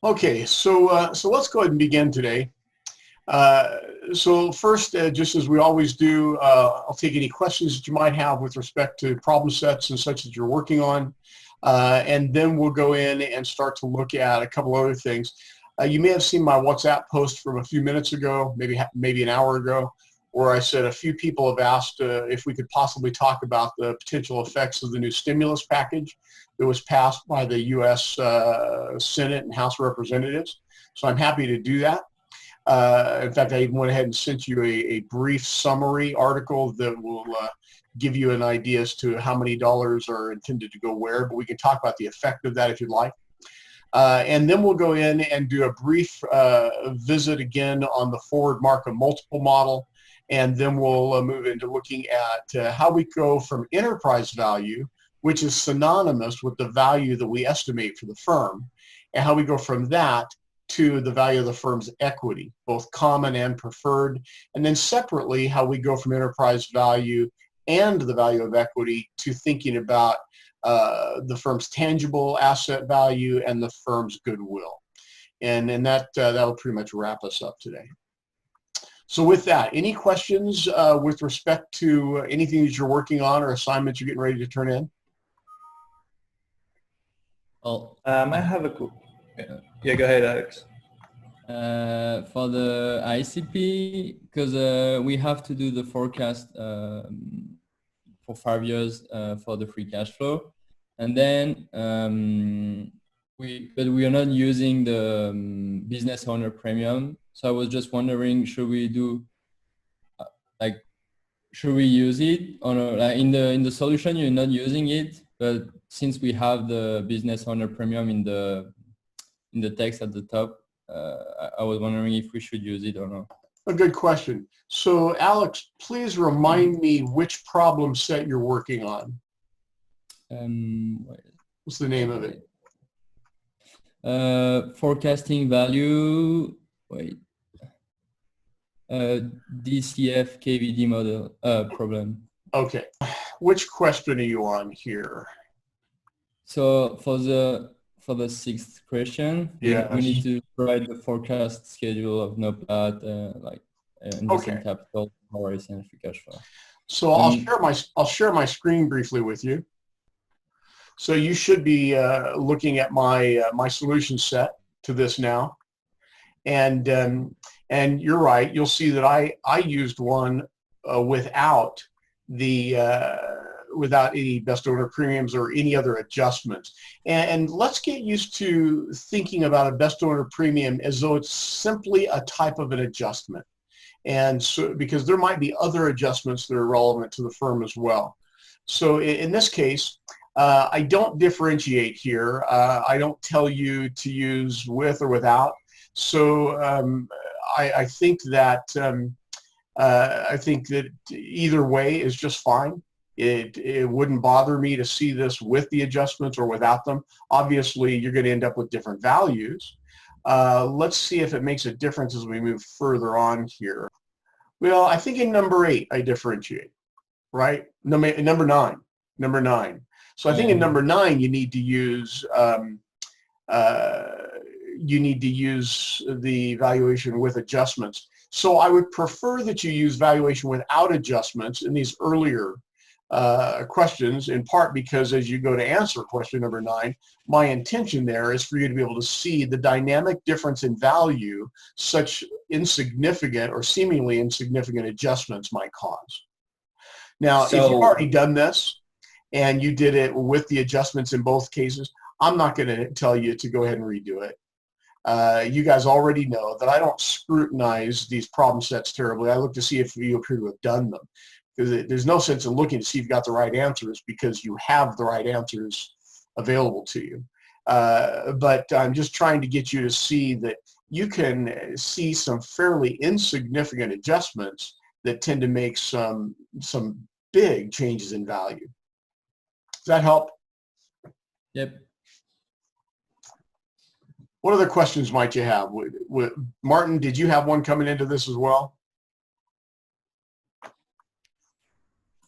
Okay, so let's go ahead and begin today. So first, just as we always do, I'll take any questions that you might have with respect to problem sets and such that you're working on, and then we'll go in and start to look at a couple other things. You may have seen my WhatsApp post from a few minutes ago, maybe an hour ago, where I said a few people have asked if we could possibly talk about the potential effects of the new stimulus package that was passed by the U.S. Senate and House of Representatives. So I'm happy to do that. In fact, I even went ahead and sent you a brief summary article that will give you an idea as to how many dollars are intended to go where, but we can talk about the effect of that if you'd like. And then we'll go in and do a brief visit again on the forward market multiple model. And then we'll move into looking at how we go from enterprise value, which is synonymous with the value that we estimate for the firm, and how we go from that to the value of the firm's equity, both common and preferred, and then separately how we go from enterprise value and the value of equity to thinking about the firm's tangible asset value and the firm's goodwill. And that'll pretty much wrap us up today. So with that, any questions with respect to anything that you're working on or assignments you're getting ready to turn in? Well, I have a yeah, go ahead, Alex. For the ICP, because we have to do the forecast for 5 years for the free cash flow, and then we are not using the business owner premium. So I was just wondering, should we do should we use it or no? Like in the solution you're not using it, but since we have the business owner premium in the text at the top, I was wondering if we should use it or not. A good question. So Alex, please remind me which problem set you're working on. What's the name of it? Forecasting value, DCF KVD model problem. Okay. Which question are you on here? So for the sixth question, yeah, we need to provide the forecast schedule of NOPAT, investment capital, ROIC, and free cash flow. So I'll share my screen briefly with you. So you should be looking at my solution set to this now, and you're right. You'll see that I used one without any best owner premiums or any other adjustments. And let's get used to thinking about a best owner premium as though it's simply a type of an adjustment. And so, because there might be other adjustments that are relevant to the firm as well. So in this case, I don't differentiate here. I don't tell you to use with or without. So I think that either way is just fine. It wouldn't bother me to see this with the adjustments or without them. Obviously, you're going to end up with different values. Let's see if it makes a difference as we move further on here. Well, I think in number 8, I differentiate, right? Number 9. So I think in number 9, you need to use the valuation with adjustments. So I would prefer that you use valuation without adjustments in these earlier questions, in part because as you go to answer question number 9, my intention there is for you to be able to see the dynamic difference in value such insignificant or seemingly insignificant adjustments might cause. Now, if you've already done this and you did it with the adjustments in both cases, I'm not going to tell you to go ahead and redo it. You guys already know that I don't scrutinize these problem sets terribly. I look to see if you appear to have done them. Because there's no sense in looking to see if you've got the right answers because you have the right answers available to you. But I'm just trying to get you to see that you can see some fairly insignificant adjustments that tend to make some big changes in value. Does that help? Yep. What other questions might you have? Martin, did you have one coming into this as well?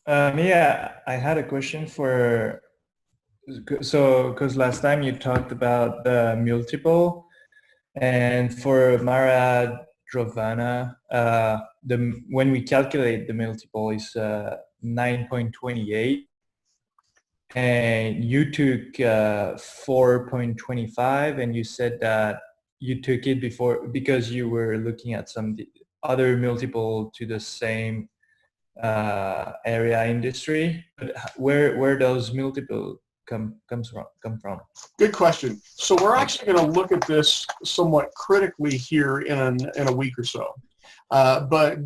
Yeah, I had a question because last time you talked about the multiple, And for Mara Drovana, when we calculate the multiple is 9.28, and you took 4.25, and you said that you took it before because you were looking at some other multiple to the same area industry. But where those multiple come from? Good question. So we're actually going to look at this somewhat critically here in a week or so. But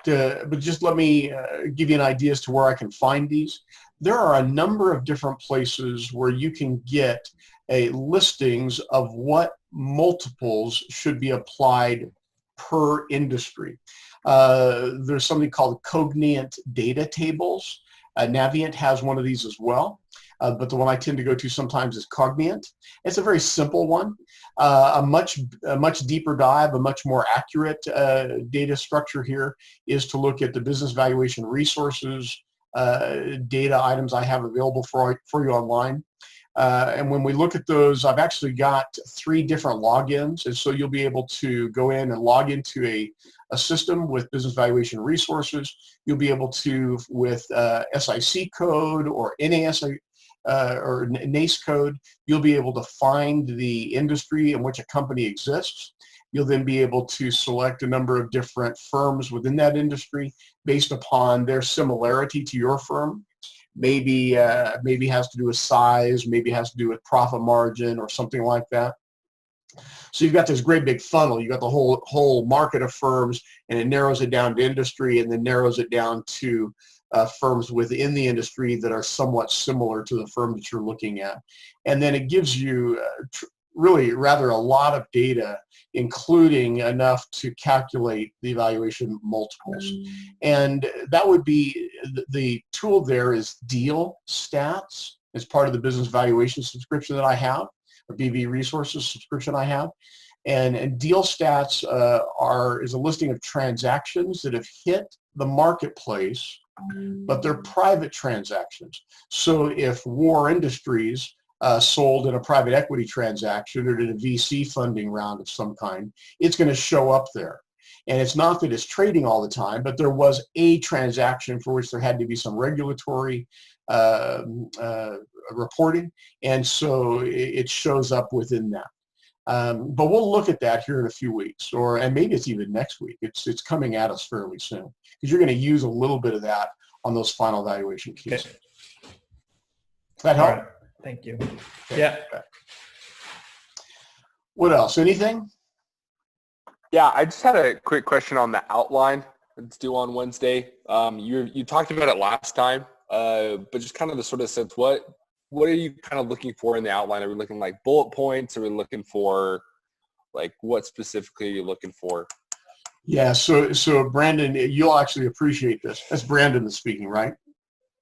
just let me give you an idea as to where I can find these. There are a number of different places where you can get listings of what multiples should be applied per industry. There's something called Cognient data tables. Navient has one of these as well. But the one I tend to go to sometimes is Cognient. It's a very simple one, a much deeper dive, a much more accurate data structure here is to look at the business valuation resources, data items I have available for you online. And when we look at those, I've actually got 3 different logins. And so you'll be able to go in and log into a system with business valuation resources. You'll be able to, with SIC code or NASA or NACE code, you'll be able to find the industry in which a company exists. You'll then be able to select a number of different firms within that industry based upon their similarity to your firm. Maybe has to do with size, maybe has to do with profit margin or something like that. So you've got this great big funnel. You've got the whole market of firms, and it narrows it down to industry, and then narrows it down to firms within the industry that are somewhat similar to the firm that you're looking at. And then it gives you really rather a lot of data, including enough to calculate the evaluation multiples. And that would be, the tool there is Deal Stats. It's part of the business valuation subscription that I have, or BV Resources subscription I have. And Deal Stats is a listing of transactions that have hit the marketplace, but they're private transactions. So if War Industries sold in a private equity transaction or did a VC funding round of some kind, it's going to show up there. And it's not that it's trading all the time, but there was a transaction for which there had to be some regulatory reporting, and so it shows up within that. But we'll look at that here in a few weeks, and maybe it's even next week. It's coming at us fairly soon, because you're going to use a little bit of that on those final valuation keys. Okay. That help? All right. Thank you. Okay. Yeah. Okay. What else? Anything? Yeah, I just had a quick question on the outline that's due on Wednesday. You talked about it last time, but just kind of the sort of sense, what are you kind of looking for in the outline? Are we looking like bullet points? Are we looking for, like, what specifically are you looking for? Yeah, so Brandon, you'll actually appreciate this. That's Brandon that's speaking, right?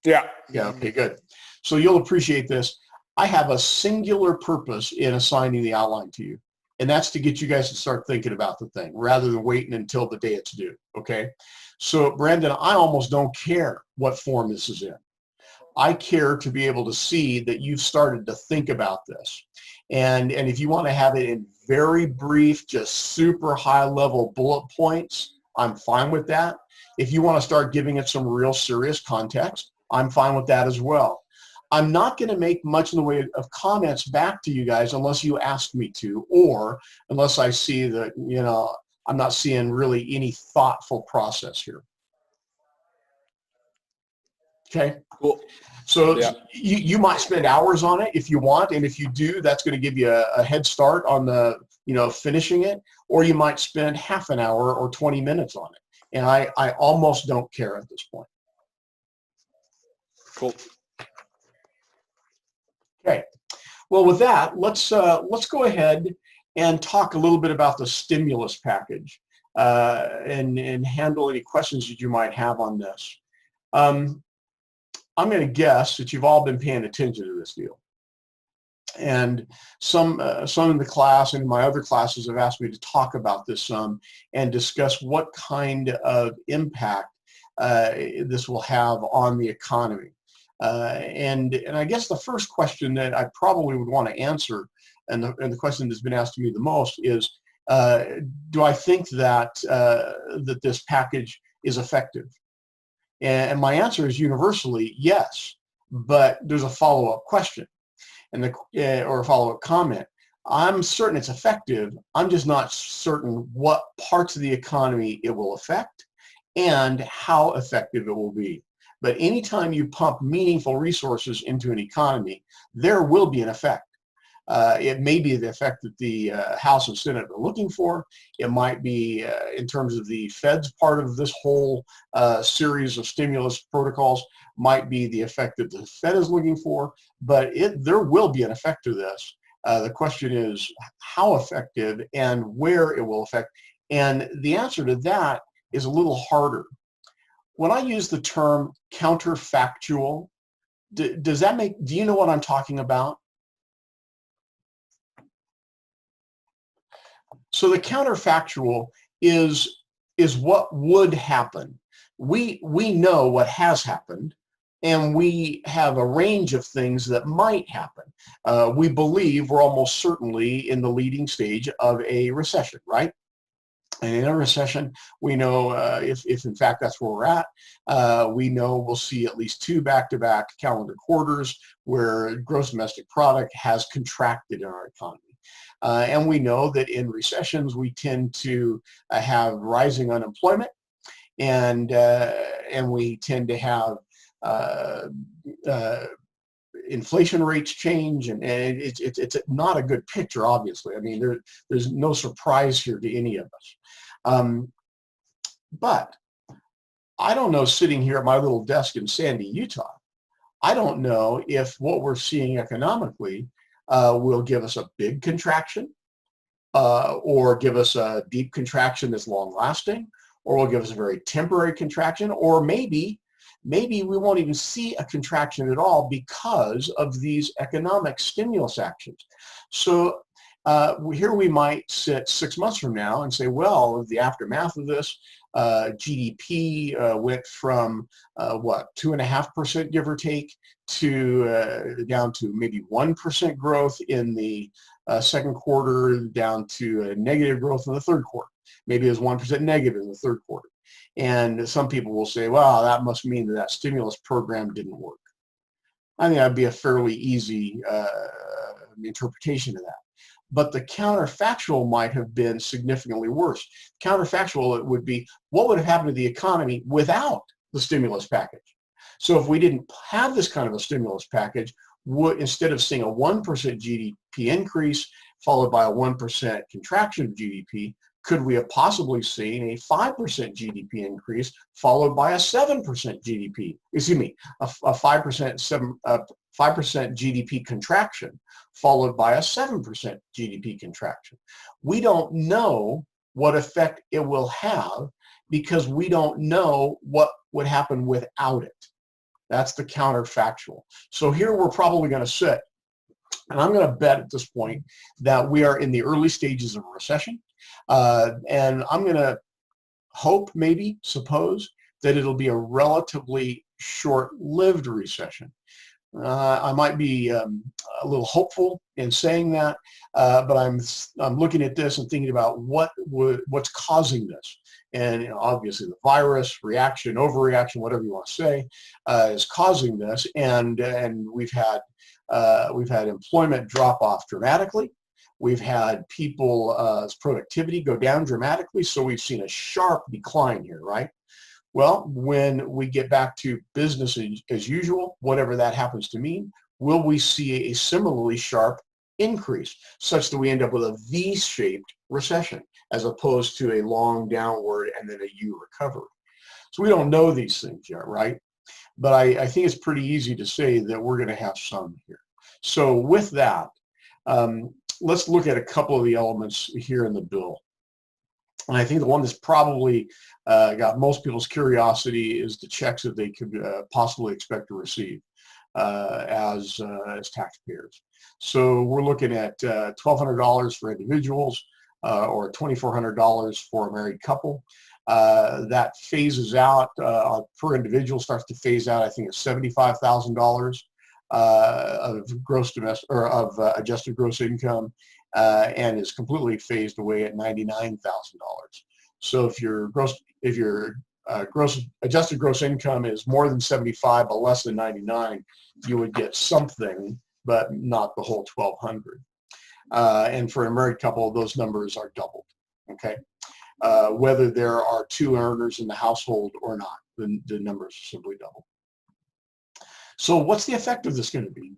Yeah. Yeah, okay, good. So you'll appreciate this. I have a singular purpose in assigning the outline to you, and that's to get you guys to start thinking about the thing rather than waiting until the day it's due, okay? So Brandon, I almost don't care what form this is in. I care to be able to see that you've started to think about this. And if you want to have it in very brief, just super high level bullet points, I'm fine with that. If you want to start giving it some real serious context, I'm fine with that as well. I'm not going to make much in the way of comments back to you guys unless you ask me to, or unless I see that, I'm not seeing really any thoughtful process here. Okay. Cool. So yeah. you might spend hours on it if you want, and if you do, that's going to give you a head start on the, finishing it, or you might spend half an hour or 20 minutes on it. And I almost don't care at this point. Cool. Okay. Well, with that, let's go ahead and talk a little bit about the stimulus package and handle any questions that you might have on this. I'm going to guess that you've all been paying attention to this deal. And some in the class and in my other classes have asked me to talk about this some and discuss what kind of impact this will have on the economy. And I guess the first question that I probably would want to answer, and the question that's been asked to me the most, is do I think that that this package is effective? And my answer is universally yes, but there's a follow-up question and or a follow-up comment. I'm certain it's effective. I'm just not certain what parts of the economy it will affect and how effective it will be. But anytime you pump meaningful resources into an economy, there will be an effect. It may be the effect that the House and Senate are looking for. It might be in terms of the Fed's part of this whole series of stimulus protocols, might be the effect that the Fed is looking for, but there will be an effect to this. The question is how effective and where it will affect. And the answer to that is a little harder. When I use the term counterfactual, do you know what I'm talking about? So the counterfactual is what would happen. We know what has happened, and we have a range of things that might happen. We believe we're almost certainly in the leading stage of a recession, right? And in a recession, we know if in fact that's where we're at, we know we'll see at least 2 back-to-back calendar quarters where gross domestic product has contracted in our economy. And we know that in recessions, we tend to have rising unemployment, and we tend to have inflation rates change, and it's not a good picture, obviously. I mean, there's no surprise here to any of us. But I don't know, sitting here at my little desk in Sandy, Utah, I don't know if what we're seeing economically will give us a big contraction, or give us a deep contraction that's long-lasting, or will give us a very temporary contraction, or maybe we won't even see a contraction at all because of these economic stimulus actions. So here we might sit 6 months from now and say, well, the aftermath of this, GDP went from 2.5%, give or take, to down to maybe 1% growth in the second quarter, down to negative growth in the third quarter. Maybe it was 1% negative in the third quarter. And some people will say, well, that must mean that stimulus program didn't work. I think that'd be a fairly easy interpretation of that. But the counterfactual might have been significantly worse. Counterfactual, it would be, what would have happened to the economy without the stimulus package? So if we didn't have this kind of a stimulus package, instead of seeing a 1% GDP increase followed by a 1% contraction of GDP, could we have possibly seen a 5% GDP increase followed by a 7% GDP, excuse me, a 5% GDP contraction followed by a 7% GDP contraction? We don't know what effect it will have because we don't know what would happen without it. That's the counterfactual. So here we're probably going to sit, and I'm going to bet at this point that we are in the early stages of a recession. And I'm going to hope, maybe, suppose, that it'll be a relatively short-lived recession. I might be a little hopeful in saying that, but I'm looking at this and thinking about what's causing this. And obviously the virus, reaction, overreaction, whatever you want to say, is causing this. And we've had employment drop off dramatically. We've had people's productivity go down dramatically. So we've seen a sharp decline here, right? Well, when we get back to business as usual, whatever that happens to mean, will we see a similarly sharp increase such that we end up with a V-shaped recession as opposed to a long downward and then a U recovery? So we don't know these things yet, right? But I think it's pretty easy to say that we're going to have some here. So with that, let's look at a couple of the elements here in the bill. And I think the one that's probably got most people's curiosity is the checks that they could possibly expect to receive as taxpayers. So we're looking at $1,200 for individuals or $2,400 for a married couple. That phases out per individual, starts to phase out, I think, at $75,000 of gross domestic or of adjusted gross income, and is completely phased away at $99,000. So if your adjusted gross income is more than 75 but less than 99, you would get something, but not the whole 1,200. And for a married couple, those numbers are doubled. Okay, whether there are two earners in the household or not, the numbers are simply double. So what's the effect of this going to be?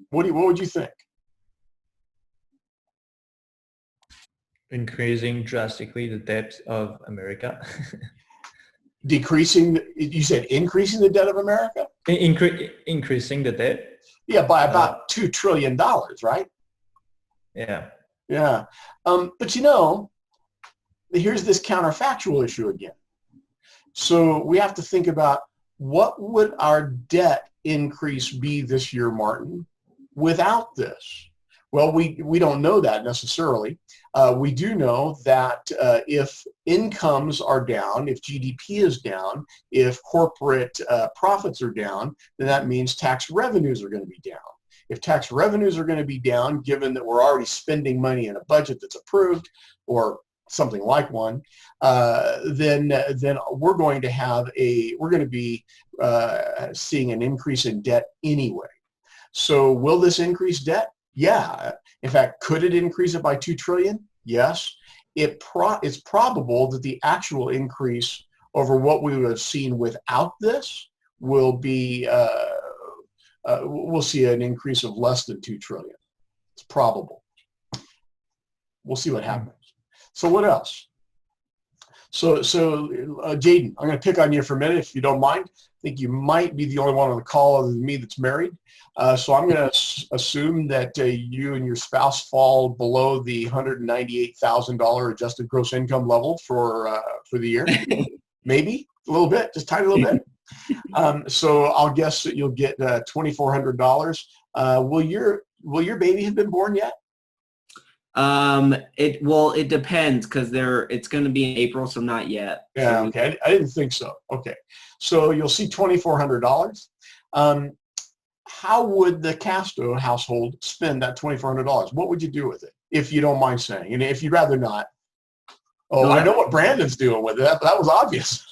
What would you think? Increasing drastically the debt of America. Decreasing, you said increasing the debt of America? Increasing the debt. Yeah, by about $2 trillion, right? Yeah. Yeah. But you know, here's this counterfactual issue again. So we have to think about, what would our debt increase be this year, Martin, without this? Well, we don't know that necessarily. We do know that if incomes are down, if GDP is down, if corporate profits are down, then that means tax revenues are going to be down. If tax revenues are going to be down, given that we're already spending money in a budget that's approved or something like one, then we're going to be seeing an increase in debt anyway. So will this increase debt? Yeah. In fact, could it increase it by $2 trillion? Yes. It's probable that the actual increase over what we would have seen without this will be, we'll see an increase of less than $2 trillion. It's probable. We'll see what happens. So what else? So Jaden, I'm going to pick on you for a minute if you don't mind. I think you might be the only one on the call other than me that's married. So I'm going to assume that you and your spouse fall below the $198,000 adjusted gross income level for the year. Maybe a little bit, just a tiny little bit. So I'll guess that you'll get $2,400. Will your baby have been born yet? It depends, because it's going to be in April, so not yet. Yeah, okay. I didn't think so. Okay, so you'll see $2,400. How would the Castro household spend that $2,400? What would you do with it, if you don't mind saying? And if you'd rather not, I know what Brandon's doing with it. That was obvious.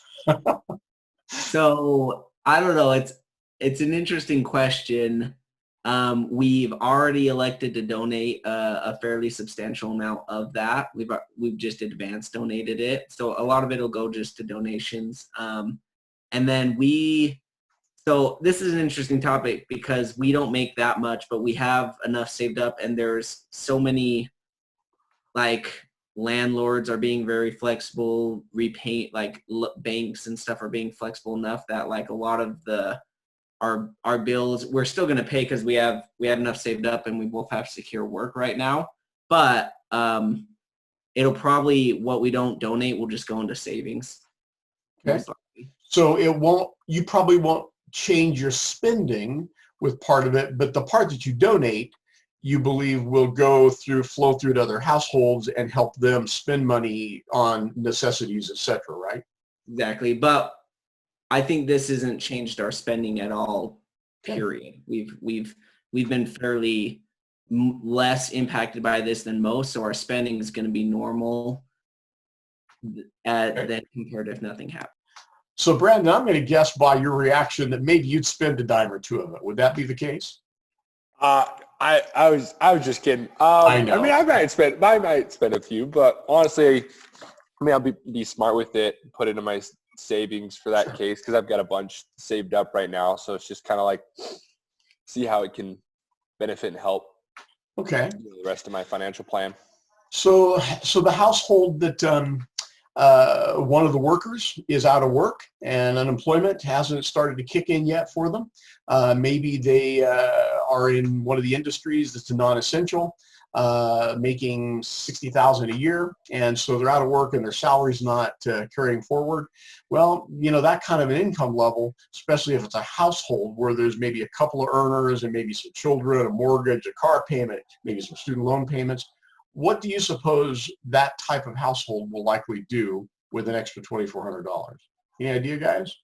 So I don't know. It's an interesting question. We've already elected to donate a fairly substantial amount of that. We've just advance donated it. So a lot of it will go just to donations. And then so this is an interesting topic because we don't make that much, but we have enough saved up, and there's so many, like, landlords are being very flexible, banks and stuff are being flexible enough that, like, a lot of our bills we're still going to pay because we have enough saved up, and we both have secure work right now. But it'll probably, what we don't donate will just go into savings. Okay. So you probably won't change your spending with part of it, but the part that you donate, you believe will flow through to other households and help them spend money on necessities, etc., right? Exactly. But I think this hasn't changed our spending at all, period. We've been fairly less impacted by this than most, so our spending is going to be normal than compared if nothing happened. So Brandon, I'm going to guess by your reaction that maybe you'd spend a dime or two of it. Would that be the case? I was just kidding. I know. I mean, I might spend a few, but honestly, I'll be smart with it, put it in my savings for that case, because I've got a bunch saved up right now. So it's just kind of like, see how it can benefit and help. Okay. The rest of my financial plan. So the household that one of the workers is out of work and unemployment hasn't started to kick in yet for them. Maybe they are in one of the industries that's a non-essential, making $60,000 a year, and so they're out of work and their salary's not carrying forward. Well, that kind of an income level, especially if it's a household where there's maybe a couple of earners and maybe some children, a mortgage, a car payment, maybe some student loan payments. What do you suppose that type of household will likely do with an extra $2,400? Any idea, guys?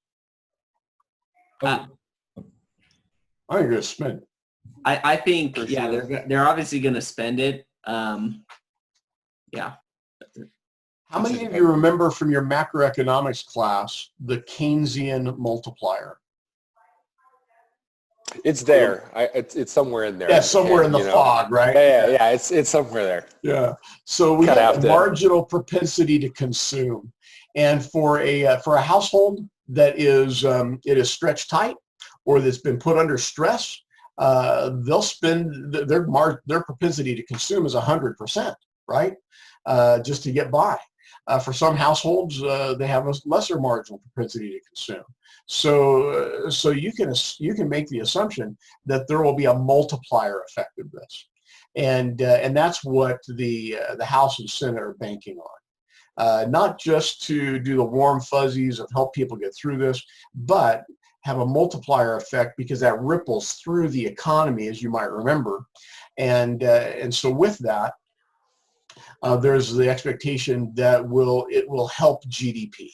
Uh, I'm going to spend it. I think, For yeah, sure. they're obviously going to spend it. Yeah. How many of you remember from your macroeconomics class the Keynesian multiplier? It's there. It's somewhere in there. Yeah, in your somewhere head, in the you know? fog, right? Yeah. It's somewhere there. Yeah. So we Kinda have have a to- marginal propensity to consume, and for a household that is it is stretched tight or that's been put under stress, they'll spend their propensity to consume is 100%, right? Just to get by. For some households, they have a lesser marginal propensity to consume. So you can make the assumption that there will be a multiplier effect of this, and that's what the House and Senate are banking on. Not just to do the warm fuzzies of help people get through this, but have a multiplier effect because that ripples through the economy, as you might remember, and so with that, there's the expectation that it will help GDP.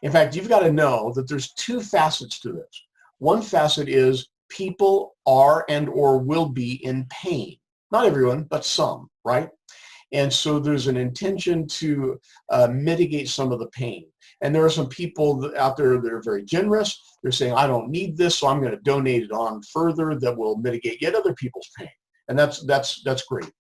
In fact, you've got to know that there's two facets to this. One facet is people are and or will be in pain. Not everyone, but some, right? And so there's an intention to mitigate some of the pain. And there are some people out there that are very generous. They're saying, I don't need this, so I'm going to donate it on further that will mitigate yet other people's pain. And that's great.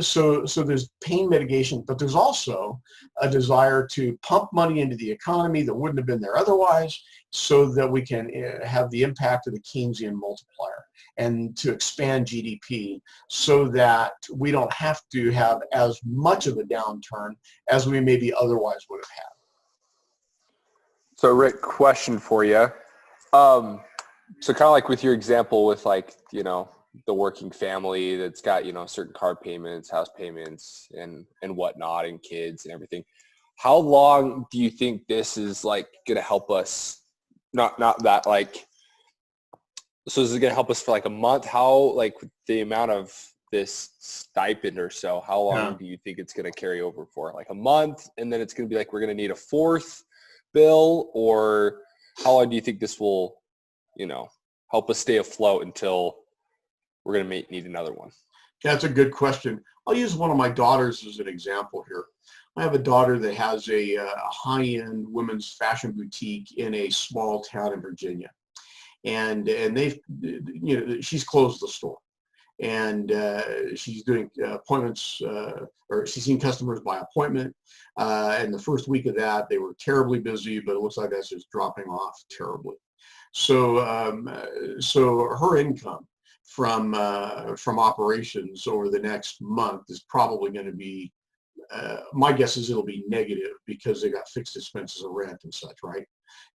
So there's pain mitigation, but there's also a desire to pump money into the economy that wouldn't have been there otherwise, so that we can have the impact of the Keynesian multiplier and to expand GDP so that we don't have to have as much of a downturn as we maybe otherwise would have had. So Rick, question for you. So kind of like with your example with like, you know, the working family that's got, you know, certain car payments, house payments and whatnot and kids and everything. How long do you think this is like going to help us? Not that like, so is it going to help us for like a month? How like the amount of this stipend or so, how long do you think it's going to carry over for? Like a month, and then it's going to be like, we're going to need a fourth bill, or how long do you think this will, you know, help us stay afloat until we're going to need another one? That's a good question. I'll use one of my daughters as an example here. I have a daughter that has a high-end women's fashion boutique in a small town in Virginia, and they've, you know, she's closed the store, and she's doing appointments, or she's seeing customers by appointment. And the first week of that, they were terribly busy, but it looks like that's just dropping off terribly. So so her income from operations over the next month is probably going to be, my guess is it'll be negative because they got fixed expenses of rent and such, right?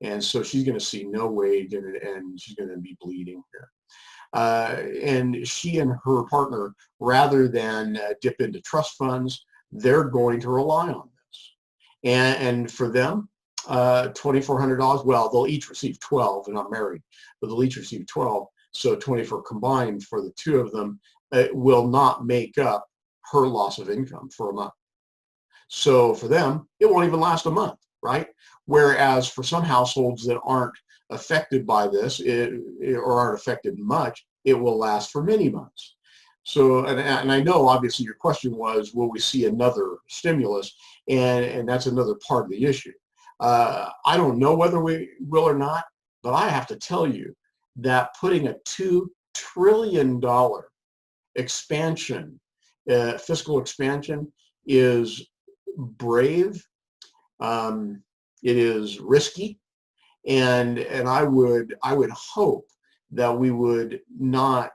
And so she's going to see no wage, and she's going to be bleeding here. And she and her partner, rather than dip into trust funds, they're going to rely on this. And for them, $2,400, well, they'll each receive 12, they're not married, but they'll each receive 12. So 24 combined for the two of them will not make up her loss of income for a month. So for them, it won't even last a month, right? Whereas for some households that aren't affected by this or aren't affected much, it will last for many months. So, and I know obviously your question was, will we see another stimulus? And that's another part of the issue. I don't know whether we will or not, but I have to tell you that putting a $2 trillion expansion, fiscal expansion, is brave. It is risky, and I would hope that we would not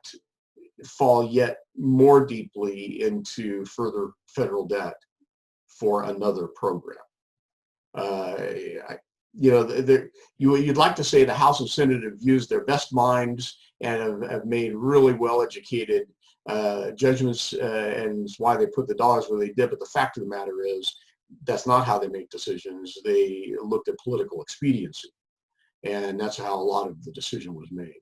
fall yet more deeply into further federal debt for another program. You know, you'd like to say the House and Senate have used their best minds and have made really well-educated judgments, and it's why they put the dollars where they did. But the fact of the matter is, that's not how they make decisions. They looked at political expediency, and that's how a lot of the decision was made.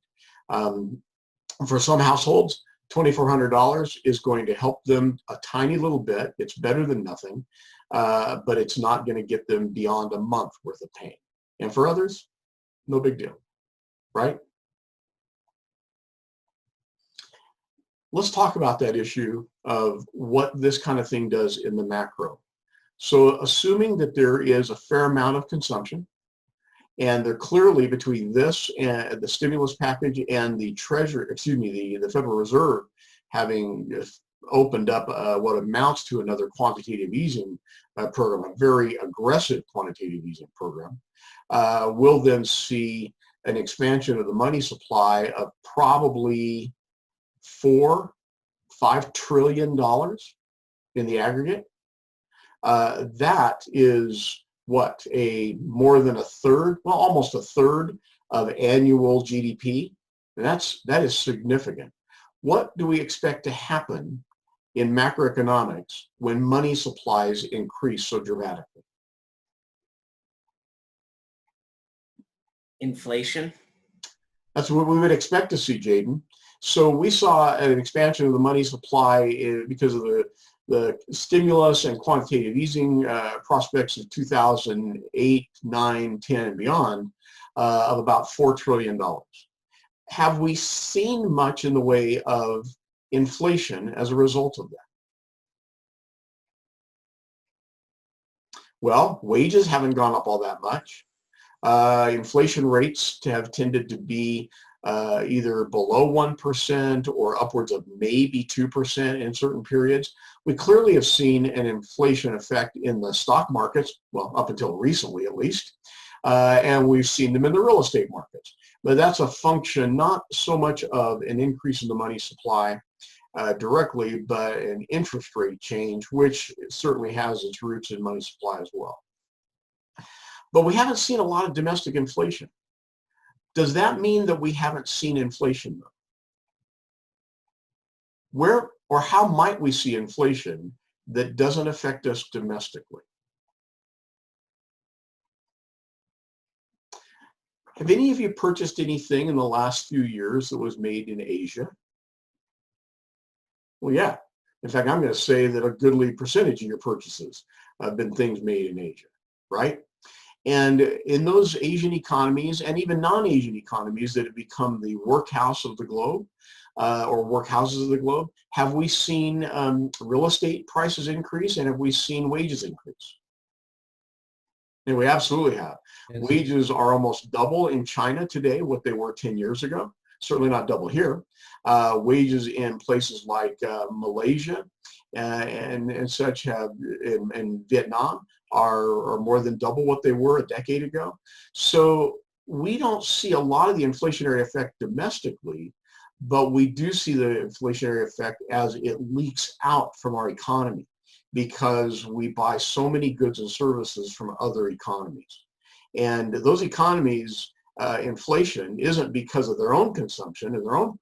For some households, $2,400 is going to help them a tiny little bit. It's better than nothing, but it's not going to get them beyond a month worth of pain. And for others, no big deal, right? let's talk about that issue of what this kind of thing does in the macro. So assuming that there is a fair amount of consumption, and they're clearly between this and the stimulus package and the the Federal Reserve having opened up what amounts to another quantitative easing program, a very aggressive quantitative easing program, we'll then see an expansion of the money supply of probably $4-5 trillion in the aggregate. That is what, more than a third, well, almost a third of annual GDP. And that is significant. What do we expect to happen in macroeconomics when money supplies increase so dramatically? Inflation. That's what we would expect to see, Jaden. So we saw an expansion of the money supply because of the stimulus and quantitative easing prospects of 2008, 9, 10, and beyond of about $4 trillion. Have we seen much in the way of inflation as a result of that? Well, wages haven't gone up all that much. Inflation rates have tended to be either below 1% or upwards of maybe 2% in certain periods. We clearly have seen an inflation effect in the stock markets, well, up until recently at least, and we've seen them in the real estate markets. But that's a function not so much of an increase in the money supply directly, but an interest rate change, which certainly has its roots in money supply as well. But we haven't seen a lot of domestic inflation. Does that mean that we haven't seen inflation though? Where or how might we see inflation that doesn't affect us domestically? Have any of you purchased anything in the last few years that was made in Asia? Well, yeah. In fact, I'm going to say that a goodly percentage of your purchases have been things made in Asia, right? And in those Asian economies and even non-Asian economies that have become the workhouse of the globe or workhouses of the globe, have we seen real estate prices increase and have we seen wages increase? And we absolutely have. Yes. Wages are almost double in China today what they were 10 years ago. Certainly not double here. Wages in places like Malaysia and such have in Vietnam are more than double what they were a decade ago. So we don't see a lot of the inflationary effect domestically, but we do see the inflationary effect as it leaks out from our economy because we buy so many goods and services from other economies. And those economies, inflation isn't because of their own consumption and their own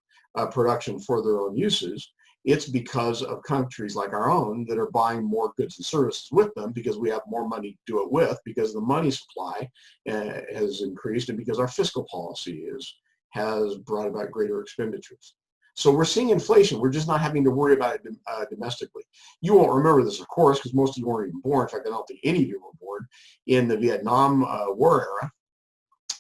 production for their own uses. It's because of countries like our own that are buying more goods and services with them because we have more money to do it with, because the money supply has increased, and because our fiscal policy has brought about greater expenditures. So we're seeing inflation. We're just not having to worry about it domestically. You won't remember this, of course, because most of you weren't even born. In fact, I don't think any of you were born in the Vietnam War era,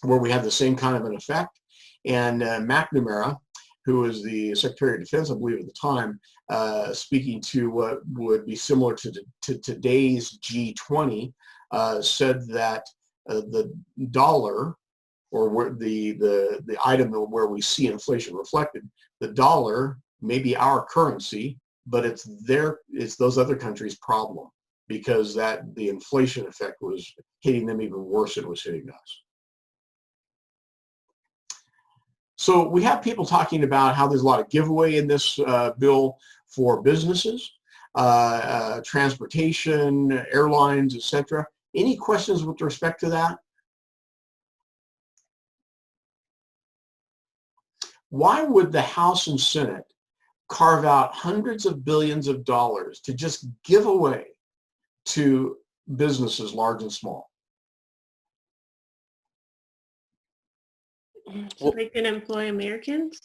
where we had the same kind of an effect. And McNamara, who was the Secretary of Defense, I believe at the time, speaking to what would be similar to today's G20, said that the dollar, or where the item where we see inflation reflected, the dollar may be our currency, but it's those other countries' problem because the inflation effect was hitting them even worse than it was hitting us. So we have people talking about how there's a lot of giveaway in this bill for businesses, transportation, airlines, etc. Any questions with respect to that? Why would the House and Senate carve out hundreds of billions of dollars to just give away to businesses large and small? So they can employ Americans?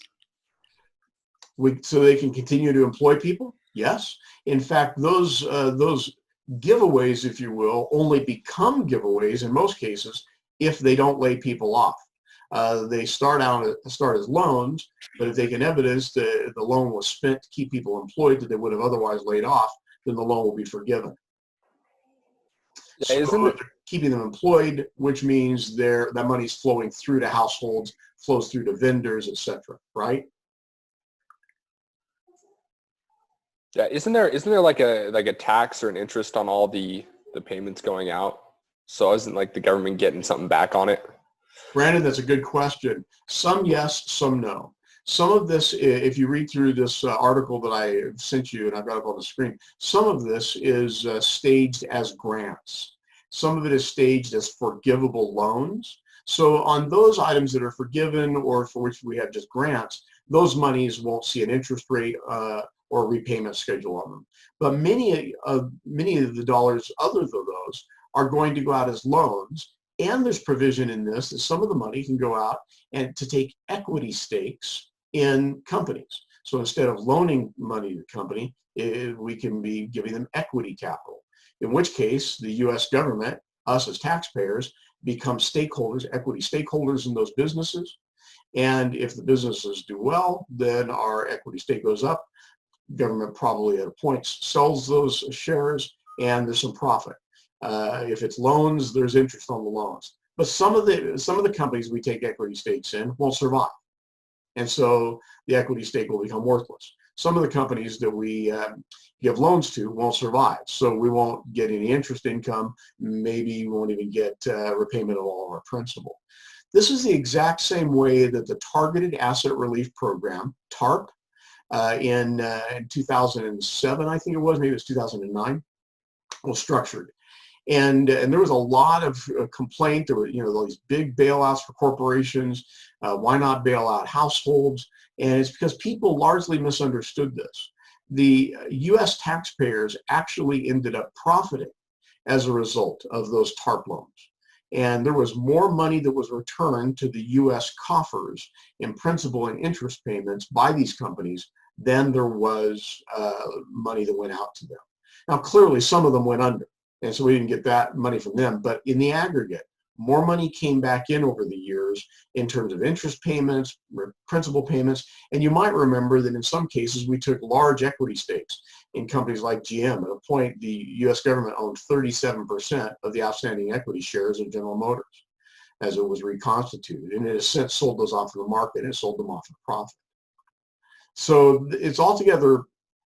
So they can continue to employ people? Yes. In fact, those giveaways, if you will, only become giveaways in most cases if they don't lay people off. They start as loans, but if they can evidence the loan was spent to keep people employed that they would have otherwise laid off, then the loan will be forgiven. Yeah, isn't it? Keeping them employed, which means that money's flowing through to households, flows through to vendors, etc. Right? Yeah, isn't there like a tax or an interest on all the payments going out? So isn't like the government getting something back on it? Brandon, that's a good question. Some yes, some no. Some of this, if you read through this article that I sent you, and I've got it up on the screen, some of this is staged as grants. Some of it is staged as forgivable loans. So on those items that are forgiven or for which we have just grants, those monies won't see an interest rate or repayment schedule on them. But many of the dollars other than those are going to go out as loans. And there's provision in this that some of the money can go out and to take equity stakes in companies. So instead of loaning money to the company, we can be giving them equity capital, in which case the US government, us as taxpayers, become stakeholders, equity stakeholders in those businesses. And if the businesses do well, then our equity stake goes up. Government probably at a point sells those shares and there's some profit. If it's loans, there's interest on the loans. But some of the companies we take equity stakes in won't survive. And so the equity stake will become worthless. Some of the companies that we give loans to won't survive. So we won't get any interest income. Maybe we won't even get repayment of all of our principal. This is the exact same way that the Targeted Asset Relief Program, TARP, in 2007, I think it was, maybe it was 2009, was structured. And there was a lot of complaint. There were, all these big bailouts for corporations. Why not bail out households? And it's because people largely misunderstood this. The U.S. taxpayers actually ended up profiting as a result of those TARP loans. And there was more money that was returned to the U.S. coffers in principal and interest payments by these companies than there was money that went out to them. Now, clearly, some of them went under. And so we didn't get that money from them. But in the aggregate, more money came back in over the years in terms of interest payments, principal payments. And you might remember that in some cases, we took large equity stakes in companies like GM. At a point, the U.S. government owned 37% of the outstanding equity shares of General Motors as it was reconstituted. And it has since sold those off to the market and sold them off at a profit. So it's altogether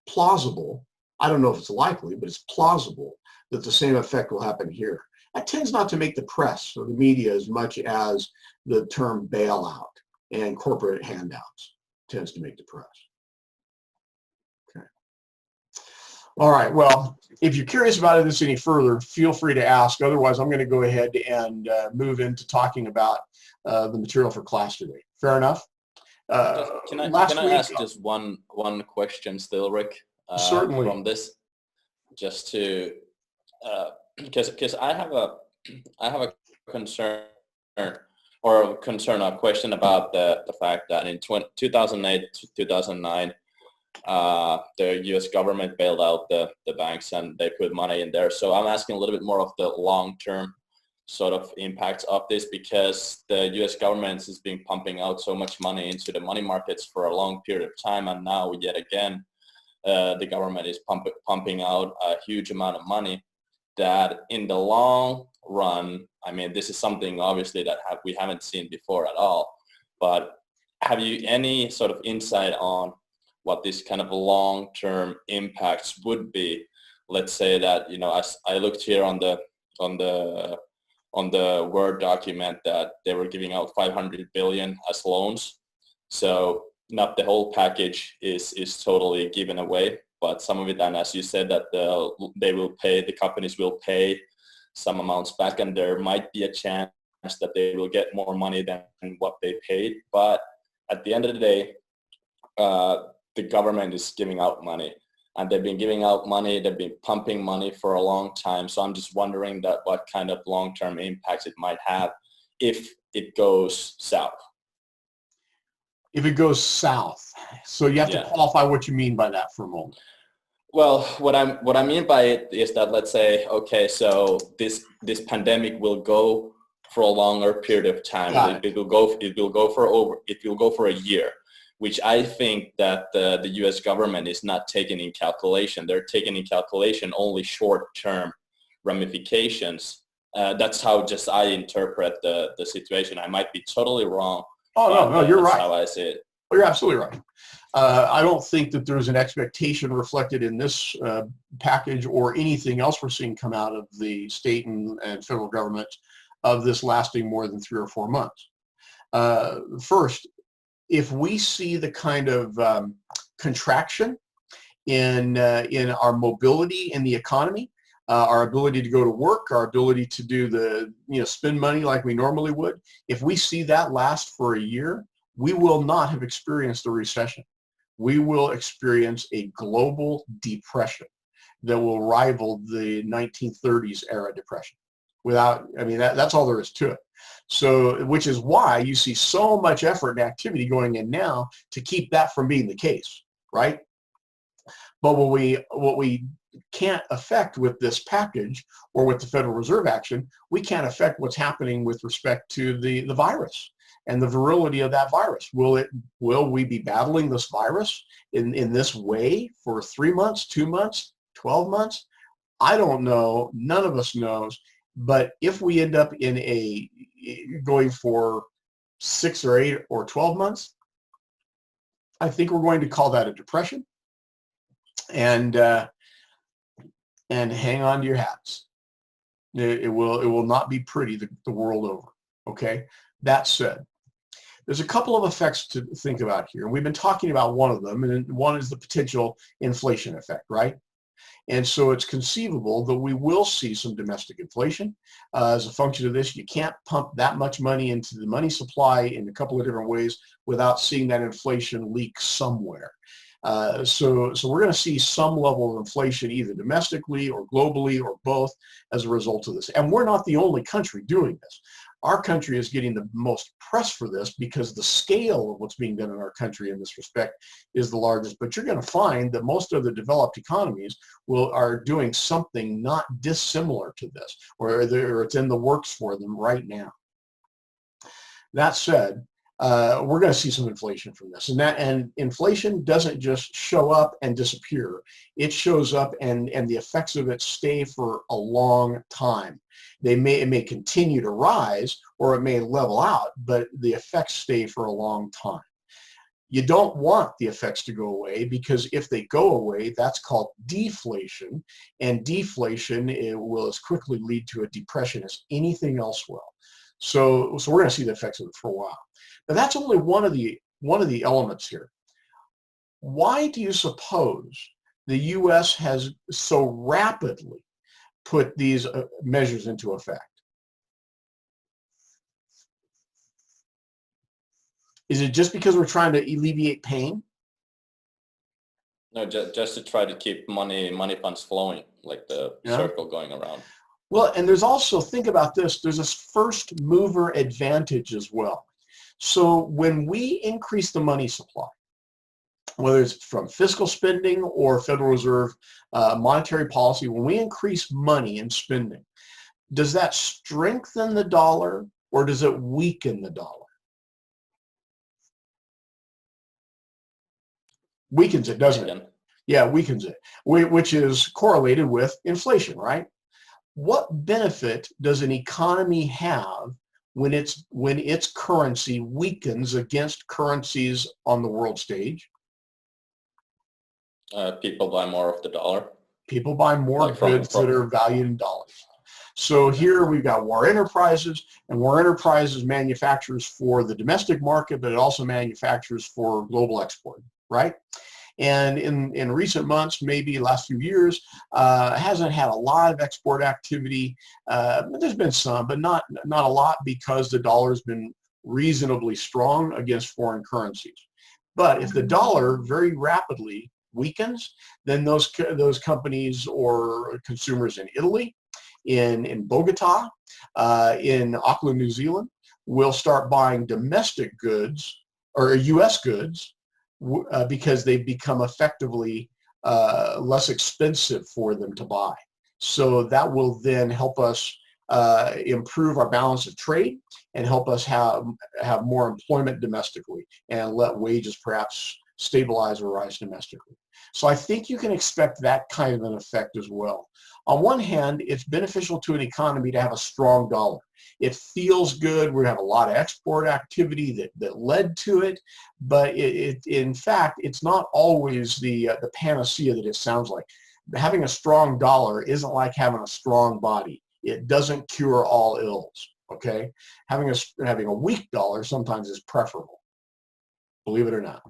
plausible. I don't know if it's likely, but it's plausible that the same effect will happen here. That tends not to make the press or the media as much as the term bailout and corporate handouts tends to make the press. Okay. All right, well, if you're curious about this any further, feel free to ask. Otherwise, I'm going to go ahead and move into talking about the material for class today. Fair enough? Can I ask just one question still, Rick? Certainly. From this, just to because I have a concern or a question about the fact that in 2008 to 2009 the U.S. government bailed out the banks and they put money in there. So I'm asking a little bit more of the long-term sort of impacts of this, because the U.S. government has been pumping out so much money into the money markets for a long period of time, and now yet again the government is pumping out a huge amount of money that in the long run, I mean, this is something obviously that we haven't seen before at all, but have you any sort of insight on what this kind of long-term impacts would be? Let's say that, as I looked here on the Word document that they were giving out 500 billion as loans. So not the whole package is totally given away, but some of it, and as you said, that the companies will pay some amounts back, and there might be a chance that they will get more money than what they paid. But at the end of the day, the government is giving out money, and they've been giving out money, they've been pumping money for a long time. So I'm just wondering that what kind of long-term impacts it might have if it goes south. If it goes south. So you have to qualify what you mean by that for a moment. Well, what I mean by it is that, let's say, okay, so this pandemic will go for a longer period of time. It will go for a year, which I think that the U.S. government is not taking in calculation. They're taking in calculation only short-term ramifications. That's how just I interpret the situation. I might be totally wrong. Oh, no, you're right. That's how I see it. Well, you're absolutely right. I don't think that there's an expectation reflected in this package or anything else we're seeing come out of the state and federal government of this lasting more than 3 or 4 months. First, if we see the kind of contraction in our mobility in the economy, our ability to go to work, our ability to do spend money like we normally would, if we see that last for a year, we will not have experienced a recession. We will experience a global depression that will rival the 1930s era depression. That's all there is to it. So, which is why you see so much effort and activity going in now to keep that from being the case, right? But what we can't affect with this package or with the Federal Reserve action, we can't affect what's happening with respect to the virus and the virility of that virus. Will we be battling this virus in this way for 3 months, 2 months, 12 months? I don't know. None of us knows. But if we end up going for 6 or 8 or 12 months, I think we're going to call that a depression. And hang on to your hats. It will not be pretty the world over. Okay. That said, there's a couple of effects to think about here. We've been talking about one of them, and one is the potential inflation effect, right? And so it's conceivable that we will see some domestic inflation as a function of this. You can't pump that much money into the money supply in a couple of different ways without seeing that inflation leak somewhere. So we're going to see some level of inflation either domestically or globally or both as a result of this. And we're not the only country doing this. Our country is getting the most press for this because the scale of what's being done in our country in this respect is the largest. But you're going to find that most of the developed economies are doing something not dissimilar to this, or it's in the works for them right now. That said, we're going to see some inflation from this, and inflation doesn't just show up and disappear. It shows up, and the effects of it stay for a long time. It may continue to rise, or it may level out, but the effects stay for a long time. You don't want the effects to go away, because if they go away, that's called deflation, and deflation will as quickly lead to a depression as anything else will. So we're going to see the effects of it for a while. But that's only one of the elements here. Why do you suppose the U.S. has so rapidly put these measures into effect? Is it just because we're trying to alleviate pain? No, just to try to keep money funds flowing, like the circle going around. Well, and there's also, think about this, there's this first mover advantage as well. So when we increase the money supply, whether it's from fiscal spending or Federal Reserve monetary policy, when we increase money and spending, does that strengthen the dollar or does it weaken the dollar? Weakens it, doesn't it? Yeah, weakens it, which is correlated with inflation, right? What benefit does an economy have when its currency weakens against currencies on the world stage? People buy more of the dollar. People buy more goods that are valued in dollars. So here we've got War Enterprises, and War Enterprises manufactures for the domestic market, but it also manufactures for global export, right? And in recent months, maybe last few years, hasn't had a lot of export activity. There's been some, but not a lot, because the dollar's been reasonably strong against foreign currencies. But if the dollar very rapidly weakens, then those companies or consumers in Italy, in Bogota, in Auckland, New Zealand, will start buying domestic goods or U.S. goods because they've become effectively less expensive for them to buy. So that will then help us improve our balance of trade and help us have more employment domestically and let wages perhaps stabilize or rise domestically. So I think you can expect that kind of an effect as well. On one hand, it's beneficial to an economy to have a strong dollar. It feels good. We have a lot of export activity that led to it, but in fact, it's not always the panacea that it sounds like. Having a strong dollar isn't like having a strong body. It doesn't cure all ills, okay? Having a weak dollar sometimes is preferable, believe it or not.